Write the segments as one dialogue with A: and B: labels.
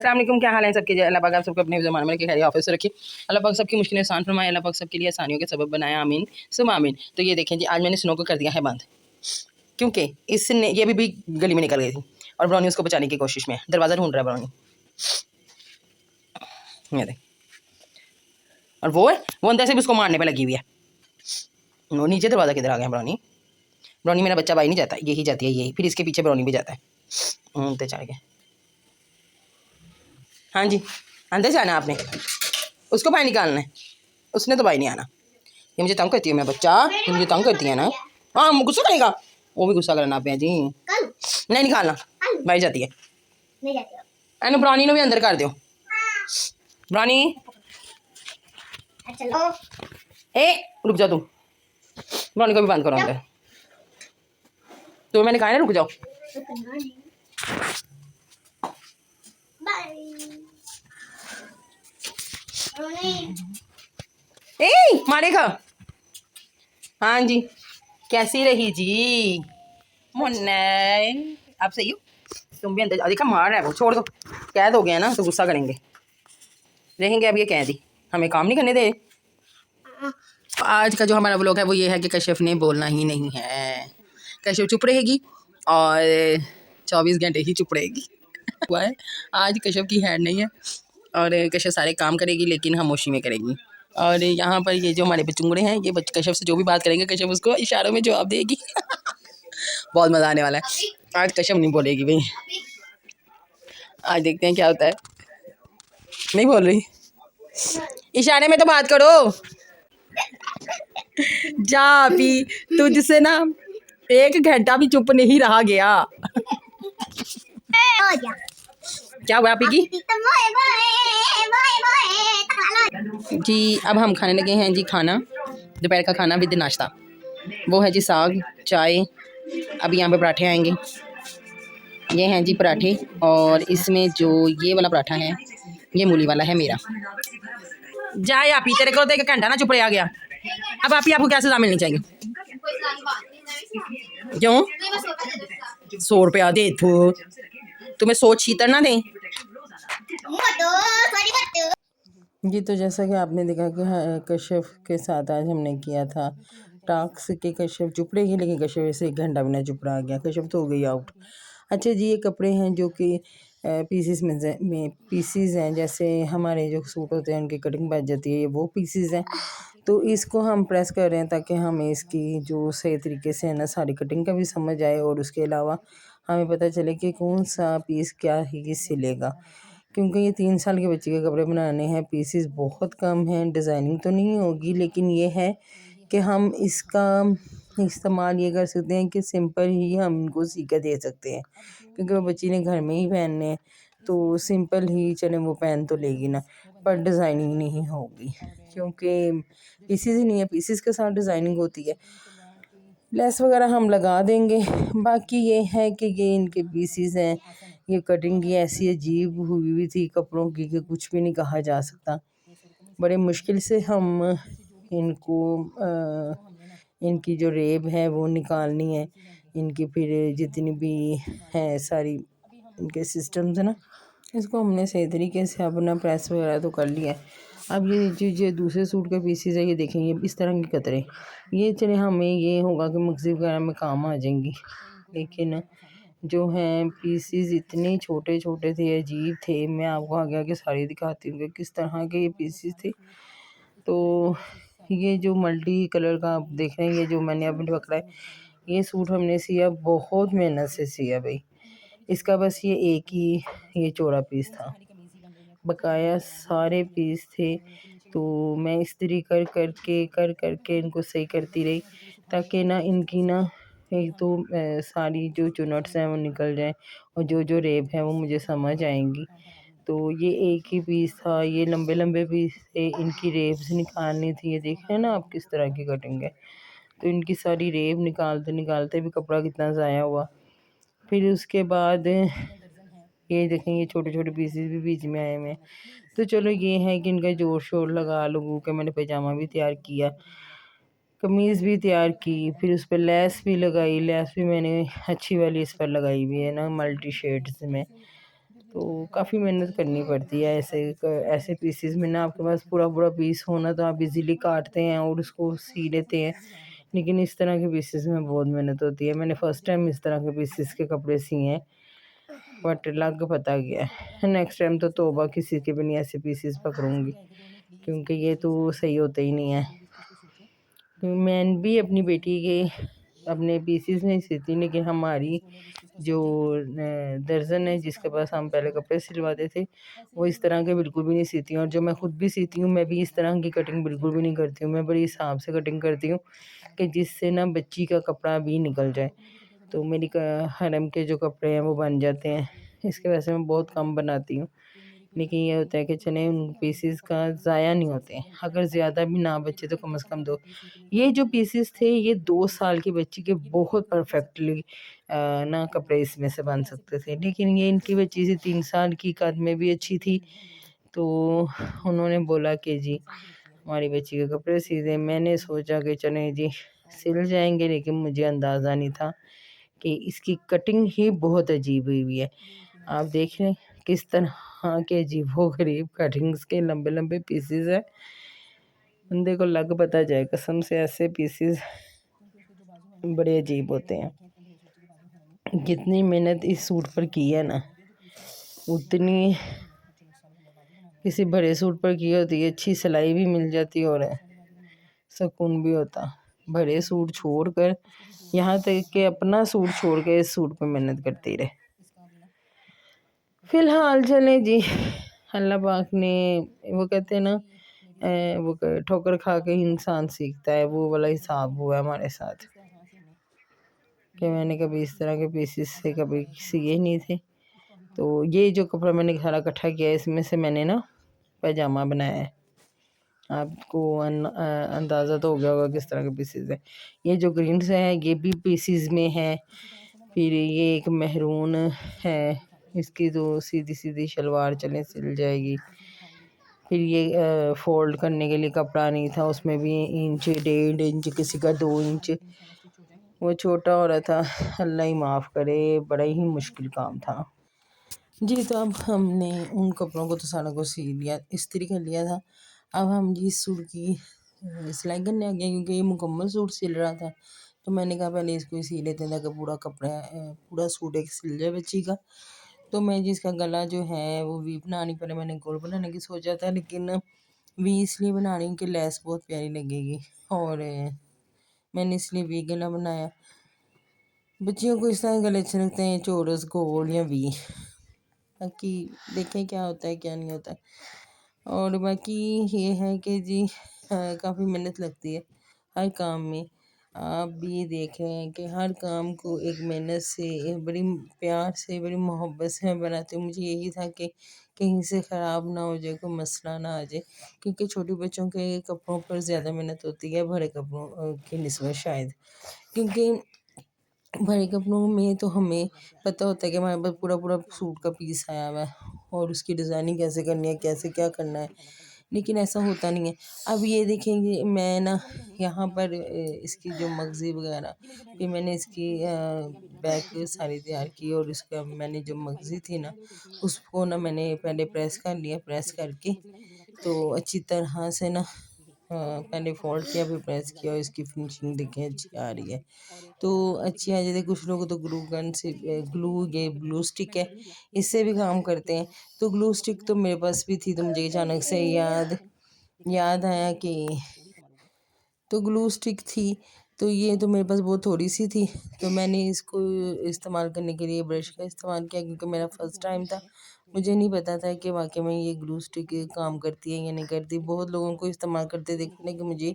A: अस्सलाम वालेकुम, क्या हाल है सबके। अल्लाह पाक आप सबको अपने ज़माने में खैर ऑफिस से रखिए। अल्लाह पाक सबकी मुश्किलें आसान फरमाए। अल्लाह पाक सबके लिए आसानियों के सबब बनाए, आमीन सुम आमीन। तो ये देखें जी, आज मैंने स्नो को कर दिया है बंद, क्योंकि इसने ये भी गली में निकल गई थी और ब्राउनी उसको बचाने की कोशिश में दरवाज़ा ढूंढ रहा है ब्राउनी। ये देख, और वो अंदर से भी उसको मारने पर लगी हुई है। वो नीचे दरवाज़ा किधर आ गया ब्राउनी। ब्राउनी मेरा बच्चा बाई नहीं जाता, यही जाती है, यही फिर इसके पीछे ब्राउनी भी जाता है। तो चढ़ गया। हाँ जी, अंदर जाना आपने, उसको बाहर निकालना है, उसने तो बाहर नहीं आना। ये मुझे तंग करती है, मेरा बच्चा ये मुझे तंग करती है ना। हाँ, गुस्सा करेगा, वो भी गुस्सा करना पे जी। नहीं निकालना, बाहर जाती है। एनु ब्रानी ने भी अंदर कर दो। ब्रानी चलो, ए रुक जा तू, ब्रानी को भी बंद करो अंदर। तो मैंने कहा ना रुक जाओ। ए मारेगा। हाँ जी, कैसी रही जी मुन्ने, आप सही हो। तुम भी अंदर देखा, मार रहा है वो, छोड़ दो, कैद हो गया ना तो गुस्सा करेंगे, रहेंगे अब ये कैद ही, हमें काम नहीं करने दे। आज का जो हमारा व्लॉग है वो ये है कि कश्यप ने बोलना ही नहीं है, कश्यप चुप रहेगी और 24 घंटे ही चुप रहेगी। हुआ है, आज कश्यप की हैड नहीं है और कश्यप सारे काम करेगी लेकिन खामोशी में करेगी। और यहाँ पर ये जो हमारे बचुंगड़े हैं, ये कश्यप से जो भी बात करेंगे कश्यप उसको इशारों में जवाब देगी। बहुत मज़ा आने वाला है। आज कश्यप नहीं बोलेगी भाई, आज देखते हैं क्या होता है। नहीं बोल रही, इशारे में तो बात करो। जा अभी, तुझसे ना 1 घंटा भी चुप नहीं रहा गया। क्या हुआ आपी की जी। अब हम खाने लगे हैं जी खाना, दोपहर का खाना विद नाश्ता। वो है जी साग चाय। अभी यहाँ पे पराठे आएंगे, ये हैं जी पराठे, और इसमें जो ये वाला पराठा है ये मूली वाला है मेरा। जाए आप ही, तेरे को तो 1 घंटा ना चुप रहा गया। अब आप ही, आपको क्या सजा मिलनी चाहिए। क्यों 100 रुपया दे तू, तुम्हें 100 छीतर ना दे जी। तो जैसा कि आपने देखा कि कश्यप के साथ आज हमने किया था टास्क के कश्यप चुप रहेगी, लेकिन कश्यप ऐसे 1 घंटा भी ना चुप रहा गया, कश्यप तो हो गई आउट। अच्छा जी, ये कपड़े हैं जो कि पीसीस में पीसीस हैं, जैसे हमारे जो सूट होते हैं उनकी कटिंग बैठ जाती है, ये वो पीसीस हैं। तो इसको हम प्रेस कर रहे हैं ताकि हमें इसकी जो सही तरीके से है ना सारी कटिंग का भी समझ आए, और उसके अलावा हमें पता चले कि कौन सा पीस क्या ही सिलेगा, क्योंकि ये 3 साल के बच्चे के कपड़े बनाने हैं। पीसेस बहुत कम हैं, डिज़ाइनिंग तो नहीं होगी, लेकिन ये है कि हम इसका इस्तेमाल ये कर सकते हैं कि सिंपल ही हम इनको सी के दे सकते हैं, क्योंकि वो बच्ची ने घर में ही पहनने हैं, तो सिंपल ही चले वो पहन तो लेगी ना, पर डिज़ाइनिंग नहीं होगी, क्योंकि पीसेस ही नहीं है। पीसेस के साथ डिज़ाइनिंग होती है, लेस वगैरह हम लगा देंगे। बाकी ये है कि ये इनके पीसेस हैं, ये कटिंग की ऐसी अजीब हुई हुई थी कपड़ों की कि कुछ भी नहीं कहा जा सकता। बड़े मुश्किल से हम इनको इनकी जो रेब है वो निकालनी है, इनकी फिर जितनी भी है सारी इनके सिस्टम्स है ना, इसको हमने सही तरीके से अपना प्रेस वगैरह तो कर लिया है। अब ये जो दूसरे सूट के पीसेस है, ये देखेंगे इस तरह के कतरे, ये चले हमें ये होगा कि मगज़ी वगैरह में काम आ जाएंगी, लेकिन जो हैं पीसेस इतने छोटे छोटे थे, अजीब थे। मैं आपको आगे आगे सारी दिखाती हूँ कि किस तरह के ये पीसेस थे। तो ये जो मल्टी कलर का आप देख रहे हैं, ये जो मैंने अभी पकड़ा है, ये सूट हमने सिया, बहुत मेहनत से सिया भाई। इसका बस ये एक ही ये चौड़ा पीस था, बकाया सारे पीस थे। तो मैं इस्त्री कर करके इनको सही करती रही, ताकि ना इनकी ना एक तो सारी जो चुनट्स हैं वो निकल जाएं, और जो रेब है वो मुझे समझ आएंगी। तो ये एक ही पीस था, ये लंबे लंबे पीस थे, इनकी रेब्स निकालनी थी। ये देख रहे हैं ना आप किस तरह की कटिंग है। तो इनकी सारी रेब निकालते निकालते भी कपड़ा कितना ज़ाया हुआ। फिर उसके बाद ये देखें, ये छोटे छोटे पीसेस भी बीच में आए हुए हैं। तो चलो ये है कि इनका जोर शोर लगा लोगों के, मैंने पैजामा भी तैयार किया, कमीज़ भी तैयार की, फिर उस पर लेस भी लगाई। लेस भी मैंने अच्छी वाली इस पर लगाई हुई है ना, मल्टी शेड्स में। तो काफ़ी मेहनत करनी पड़ती है ऐसे पीसेस में ना। आपके पास पूरा पूरा पीस होना तो आप इजीली काटते हैं और उसको सी लेते हैं, लेकिन इस तरह के पीसेस में बहुत मेहनत होती है। मैंने फ़र्स्ट टाइम इस तरह के पीसेस के कपड़े सिए हैं, बट लग पता गया है। नेक्स्ट टाइम तो तौबा किसी के भी नहीं ऐसे पीसेस पकड़ूंगी, क्योंकि ये तो सही होते ही नहीं है। मैं भी अपनी बेटी के अपने पीसेस नहीं सीती, लेकिन हमारी जो दर्जन है जिसके पास हम पहले कपड़े सिलवाते थे, वो इस तरह के बिल्कुल भी नहीं सीती हैं। और जो मैं खुद भी सीती हूँ, मैं भी इस तरह की कटिंग बिल्कुल भी नहीं करती हूँ। मैं बड़ी हिसाब से कटिंग करती हूँ कि जिससे ना बच्ची का कपड़ा भी निकल जाए। तो मेरी हरम के जो कपड़े हैं वो बन जाते हैं। इसके वजह से मैं बहुत कम बनाती हूँ, लेकिन ये होता है कि चले उन पीसेस का ज़ाया नहीं होते हैं। अगर ज़्यादा भी ना बचे तो कम से कम दो। ये जो पीसेस थे ये 2 साल की बच्ची के बहुत परफेक्टली ना कपड़े इसमें से बन सकते थे, लेकिन ये इनकी बच्ची से 3 साल की, कद में भी अच्छी थी। तो उन्होंने बोला कि जी हमारी बच्ची के कपड़े सी दें। मैंने सोचा कि चलें जी सिल जाएंगे, लेकिन मुझे अंदाज़ा नहीं था कि इसकी कटिंग ही बहुत अजीब हुई है। आप देख लें किस तरह के अजीबो-गरीब कटिंग्स के लंबे लंबे पीसेस हैं। बंदे को लग पता जाए कसम से, ऐसे पीसेस बड़े अजीब होते हैं। जितनी मेहनत इस सूट पर की है ना, उतनी किसी बड़े सूट पर की होती है। अच्छी सिलाई भी मिल जाती और सुकून भी होता। बड़े सूट छोड़कर, यहाँ तक कि अपना सूट छोड़ के इस सूट पर मेहनत करती रहे। फिलहाल चले जी, अल्लाह पाक ने, वो कहते हैं ना वो ठोकर खा के इंसान सीखता है, वो वाला हिसाब हुआ हमारे साथ कि मैंने कभी इस तरह के पीसेस से कभी सिए नहीं थे। तो ये जो कपड़ा मैंने सारा इकट्ठा किया है, इसमें से मैंने ना पैजामा बनाया है। आपको अंदाज़ा तो हो गया होगा किस तरह के पीसेस हैं। ये जो ग्रीन से है ये भी पीसेस में है। फिर ये एक मेहरून है, इसकी तो सीधी सीधी शलवार चले सिल जाएगी। फिर ये फोल्ड करने के लिए कपड़ा नहीं था, उसमें भी 1.5 इंच, किसी का 2 इंच, वो छोटा हो रहा था। अल्लाह ही माफ़ करे, बड़ा ही मुश्किल काम था जी। तो अब हमने उन कपड़ों को तो सारा को सी लिया, इस्त्री कर लिया था। अब हम जी इस सूट की सिलाई करने आ गए, क्योंकि ये मुकम्मल सूट सिल रहा था। तो मैंने कहा पहले इसको ही सी लेते हैं ताकि पूरा कपड़ा पूरा सूट एक सिल जाए बच्ची का। तो मैं जिसका गला जो है वो वी बनानी, पहले मैंने गोल बनाने की सोचा था, लेकिन वी इसलिए बना रही हूँ कि लेस बहुत प्यारी लगेगी, और मैंने इसलिए वी गला बनाया। बच्चियों को इस तरह गले अच्छे लगते हैं, चोरस, गोल या वी, ताकि देखें क्या होता है क्या नहीं होता है। और बाकी ये है कि जी काफ़ी मेहनत लगती है हर काम में। आप भी देख रहे हैं कि हर काम को एक मेहनत से, एक बड़ी प्यार से, बड़ी मोहब्बत से मैं बनाती हूँ। मुझे यही था कि कहीं से ख़राब ना हो जाए, कोई मसला ना आ जाए, क्योंकि छोटे बच्चों के कपड़ों पर ज़्यादा मेहनत होती है बड़े कपड़ों की निस्बत शायद। क्योंकि बड़े कपड़ों में तो हमें पता होता है कि हमारे पास पूरा पूरा सूट का पीस आया हुआ है और उसकी डिज़ाइनिंग कैसे करनी है, कैसे क्या करना है, लेकिन ऐसा होता नहीं है। अब ये देखेंगे मैं ना यहाँ पर इसकी जो मगज़ी वगैरह, फिर मैंने इसकी बैक सारी तैयार की, और इसका मैंने जो मगज़ी थी ना उसको ना मैंने पहले प्रेस कर लिया। प्रेस करके तो अच्छी तरह से ना पहले फोल्ड किया, फिर प्रेस किया, और इसकी फिनिशिंग देखें अच्छी आ रही है। तो अच्छी आ जाती है। कुछ लोग तो ग्लू गन से ये ग्लू स्टिक है, इससे भी काम करते हैं। तो ग्लू स्टिक तो मेरे पास भी थी, तो मुझे अचानक से याद आया कि तो ग्लू स्टिक थी, तो ये तो मेरे पास बहुत थोड़ी सी थी। तो मैंने इसको इस्तेमाल करने के लिए ब्रश का इस्तेमाल किया, क्योंकि मेरा फर्स्ट टाइम था। मुझे नहीं पता था कि वाकई में ये ग्लू स्टिक काम करती है या नहीं करती। बहुत लोगों को इस्तेमाल करते देखने कि मुझे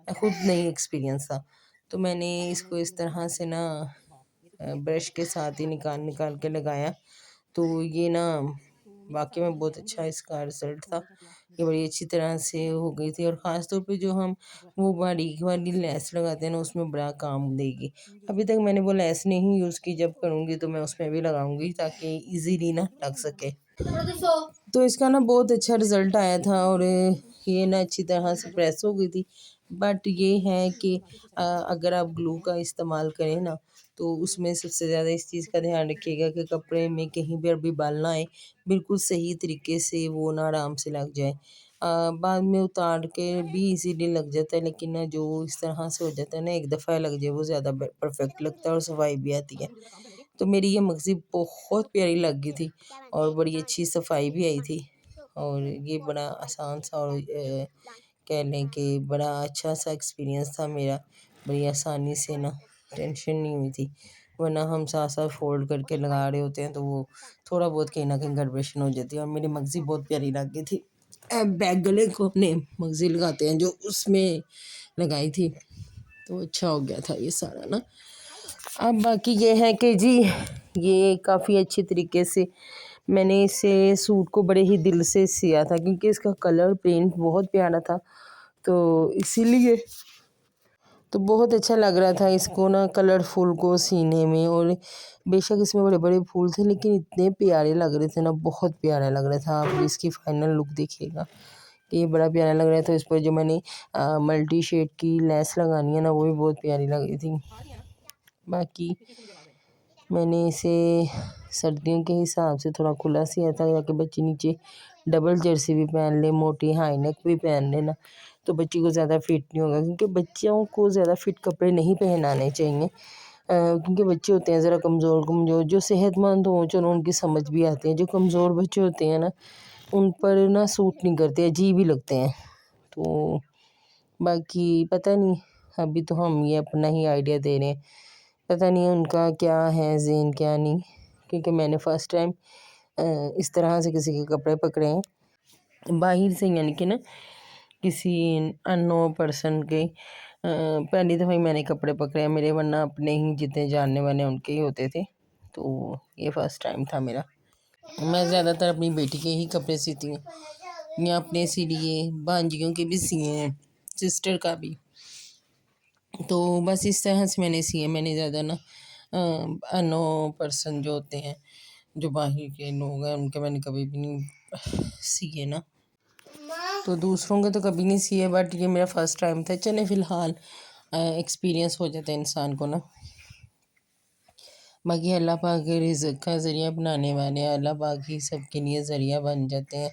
A: खुद नहीं एक्सपीरियंस था। तो मैंने इसको इस तरह से ना ब्रश के साथ ही निकाल निकाल के लगाया। तो ये ना वाकई में बहुत अच्छा इसका रिज़ल्ट था। ये बड़ी अच्छी तरह से हो गई थी, और ख़ास तौर पे जो हम वो बारीक वाली लेस लगाते हैं ना, उसमें बड़ा काम देगी। अभी तक मैंने वो लेस नहीं यूज़ की, जब करूँगी तो मैं उसमें भी लगाऊँगी ताकि ईज़िली ना लग सके। तो इसका ना बहुत अच्छा रिज़ल्ट आया था, और ये ना अच्छी तरह से प्रेस हो गई थी। बट ये है कि अगर आप ग्लू का इस्तेमाल करें ना, तो उसमें सबसे ज़्यादा इस चीज़ का ध्यान रखिएगा कि कपड़े में कहीं भी भी बाल ना आए, बिल्कुल सही तरीके से वो ना आराम से लग जाए। बाद में उतार के भी इजीली लग जाता है, लेकिन ना जो इस तरह से हो जाता है ना, एक दफ़ा लग जाए वो ज़्यादा परफेक्ट लगता है और सफाई भी आती है। तो मेरी ये मगज़ी बहुत प्यारी लग गई थी और बड़ी अच्छी सफाई भी आई थी, और ये बड़ा आसान सा और कह लें कि बड़ा अच्छा सा एक्सपीरियंस था मेरा। बड़ी आसानी से ना टेंशन नहीं हुई थी, वरना हम साथ साथ फोल्ड करके लगा रहे होते हैं तो वो थोड़ा बहुत कहीं ना कहीं गड़बड़ेशन हो जाती है। और मेरी मगज़ी बहुत प्यारी लग गई थी। बैक गले को अपने मगज़ी लगाते हैं जो उसमें लगाई थी, तो अच्छा हो गया था ये सारा ना। अब बाकी ये है कि जी ये काफ़ी अच्छे तरीके से मैंने इसे सूट को बड़े ही दिल से सिया था, क्योंकि इसका कलर प्रिंट बहुत प्यारा था, तो इसीलिए तो बहुत अच्छा लग रहा था इसको ना कलरफुल को सीने में। और बेशक इसमें बड़े बड़े फूल थे, लेकिन इतने प्यारे लग रहे थे ना, बहुत प्यारा लग रहा था। आप इसकी फाइनल लुक देखिएगा कि ये बड़ा प्यारा लग रहा था। इस पर जो मैंने मल्टी शेड की लेस लगानी है ना, वो भी बहुत प्यारी लग रही थी। बाकी मैंने इसे सर्दियों के हिसाब से थोड़ा खुला सिया था, ताकि बच्चे नीचे डबल जर्सी भी पहन ले, मोटी हाई नेक भी पहन लेना, तो बच्ची को ज़्यादा फिट नहीं होगा। क्योंकि बच्चों को ज़्यादा फिट कपड़े नहीं पहनाने चाहिए, क्योंकि बच्चे होते हैं ज़रा कमज़ोर कमज़ोर। जो सेहतमंद हों चलो उनकी समझ भी आती है, जो कमज़ोर बच्चे होते हैं ना, उन पर ना सूट नहीं करते, अजीब ही लगते हैं। तो बाकी पता नहीं, अभी तो हम ये अपना ही आइडिया दे रहे हैं, पता नहीं उनका क्या है ज़हन क्या नहीं, क्योंकि मैंने फ़र्स्ट टाइम इस तरह से किसी के कपड़े पकड़े हैं बाहर से, यानी कि ना किसी अननोन पर्सन के। पहली दफ़ा ही मैंने कपड़े पकड़े हैं मेरे, वरना अपने ही जितने जानने वाले उनके ही होते थे, तो ये फ़र्स्ट टाइम था मेरा। मैं ज़्यादातर अपनी बेटी के ही कपड़े सीती हूँ, या अपने सी लिए, भांजियों के भी सिए हैं, सिस्टर का भी। तो बस इस तरह से मैंने सिए। मैंने ज़्यादा ना अननोन पर्सन जो होते हैं, जो बाहर के लोग हैं, उनके मैंने कभी भी नहीं सिए ना। तो दूसरों के तो कभी नहीं सिए, बट ये मेरा फर्स्ट टाइम था। चले फ़िलहाल एक्सपीरियंस हो जाता है इंसान को ना। बाकी अल्लाह पाक के रिज़्क़ का ज़रिया बनाने वाले हैं, अल्लाह पाक ही सबके लिए ज़रिया बन जाते हैं,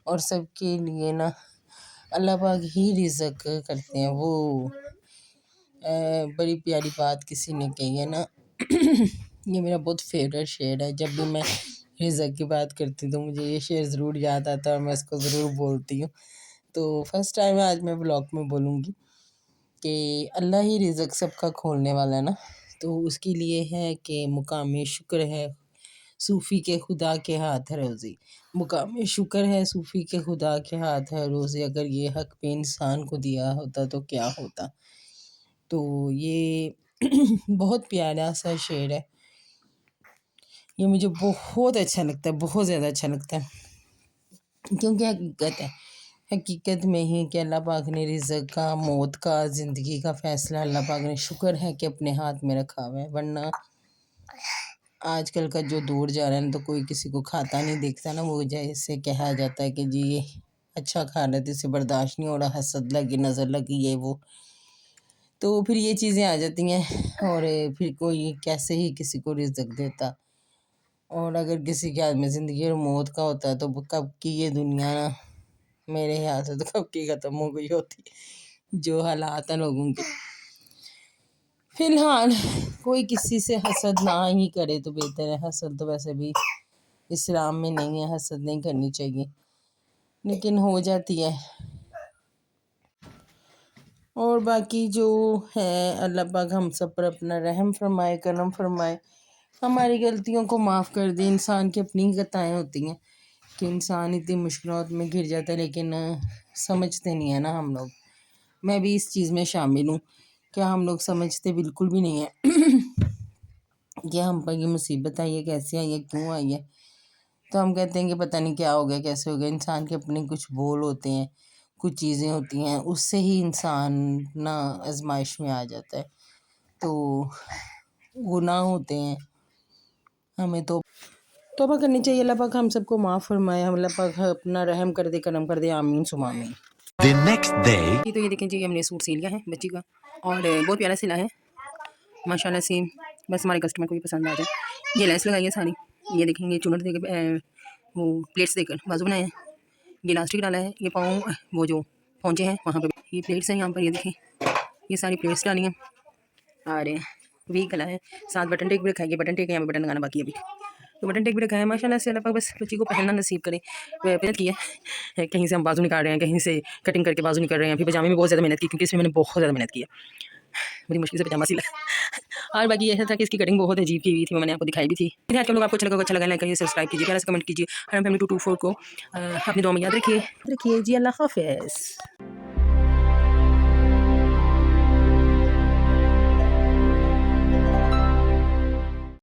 A: और सबके लिए ना अल्लाह पाक ही रिज़्क़ करते हैं। वो बड़ी प्यारी बात किसी ने कही है ना ये मेरा बहुत फेवरेट शेर है। जब भी मैं रिज़्क़ की बात करती हूँ तो मुझे ये शेर ज़रूर याद आता है और मैं इसको ज़रूर बोलती हूँ। तो फर्स्ट टाइम आज मैं ब्लॉग में बोलूँगी कि अल्लाह ही रिज़्क़ सबका खोलने वाला है ना, तो उसके लिए है कि मुकाम शुक्र है सूफ़ी के खुदा के हाथ है रोज़ी। मुकाम शुक्र है सूफ़ी के खुदा के हाथ है रोज़ी, अगर ये हक़ पे इंसान को दिया होता तो क्या होता। तो ये बहुत प्यारा सा शेर है, ये मुझे बहुत अच्छा लगता है, बहुत ज़्यादा अच्छा लगता है, क्योंकि हकीकत है। हकीकत में ही कि अल्लाह पाक ने रिज़्क़ का, मौत का, ज़िंदगी का फ़ैसला अल्लाह पाक ने शुक्र है कि अपने हाथ में रखा हुआ है। वरना आजकल का जो दौर जा रहा है ना, तो कोई किसी को खाता नहीं देखता ना, वो जैसे कहा जाता है कि जी ये अच्छा खा रहे थे, इसे बर्दाश्त नहीं हो रहा, हसद लगी, नज़र लगी, ये वो, तो फिर ये चीज़ें आ जाती हैं। और फिर कोई कैसे ही किसी को रिज़्क़ देता। और अगर किसी के हाथ में ज़िंदगी और मौत का होता है, तो कब की ये दुनिया ना मेरे ख्याल से तो कब की ख़त्म हो गई होती। जो हालात हैं लोगों के, फ़िलहाल कोई किसी से हसद ना ही करे तो बेहतर है। हसद तो वैसे भी इस्लाम में नहीं है, हसद नहीं करनी चाहिए, लेकिन हो जाती है। और बाकी जो है अल्लाह पाक हम सब पर अपना रहम फरमाए, करम फरमाए, हमारी गलतियों को माफ़ कर दे। इंसान की अपनी ही खताएँ होती हैं कि इंसान इतनी मुश्किलात में घिर जाता है, लेकिन समझते नहीं है ना हम लोग। मैं भी इस चीज़ में शामिल हूँ, क्या हम लोग समझते बिल्कुल भी नहीं है कि हम पर ये मुसीबत आई है, कैसे आई है, क्यों आई है। तो हम कहते हैं कि पता नहीं क्या हो गया, कैसे हो गया। इंसान के अपने कुछ बोल होते हैं, कुछ चीज़ें होती हैं, उससे ही इंसान ना आजमाइश में आ जाता है। तो गुनाह होते हैं, हमें तो तौबा करनी चाहिए। अल्लाह पाक हम सबको माफ़ फरमाए, अल्लाह पाक अपना रहम कर दे, करम कर दे, आमीन सुमा आमीन। The next day तो ये देखें जी, हमने सूट सिल लिया है बच्ची का, और बहुत प्यारा सिला है माशाल्लाह से।
B: बस हमारे कस्टमर को भी पसंद आ जाए। ये लेस लगाई है सारी, ये देखेंगे चुनर देकर वो प्लेट्स देकर बाजू बनाए हैं, ये इलास्टिक डाला है, ये पाँव वो जो पहुँचे हैं वहाँ पर ये प्लेट्स हैं यहाँ पर, ये देखें ये सारी प्लेट्स डाली हैं और वी गला है, साथ बटन टेक भी रखा है। ये बटन टेक है, यहाँ पर बटन लगाना बाकी है अभी, तो बटन टेक भी रखा है। माशाल्लाह से अल्लाह पाक बस बच्ची को पहनना नसीब करे। मेहनत की है, कहीं से हम बाजू निकाल रहे हैं, कहीं से कटिंग करके बाजू निकाल रहे हैं। फिर पजामे में बहुत ज़्यादा मेहनत की, क्योंकि इसमें मैंने बहुत ज़्यादा मेहनत की है, बड़ी मुश्किल से पजामा सिला। और बाकी ये था कि इसकी कटिंग बहुत अजीब की हुई थी, वो मैंने आपको दिखाई भी थी। आज के लोग आपको अच्छा लगा लाइक करिए, सब्सक्राइब कीजिए, प्यारा से कमेंट कीजिए। हरम फैमिली 224 को अपनी दुआ में याद रखिए जी। अल्लाह हाफ़िज़।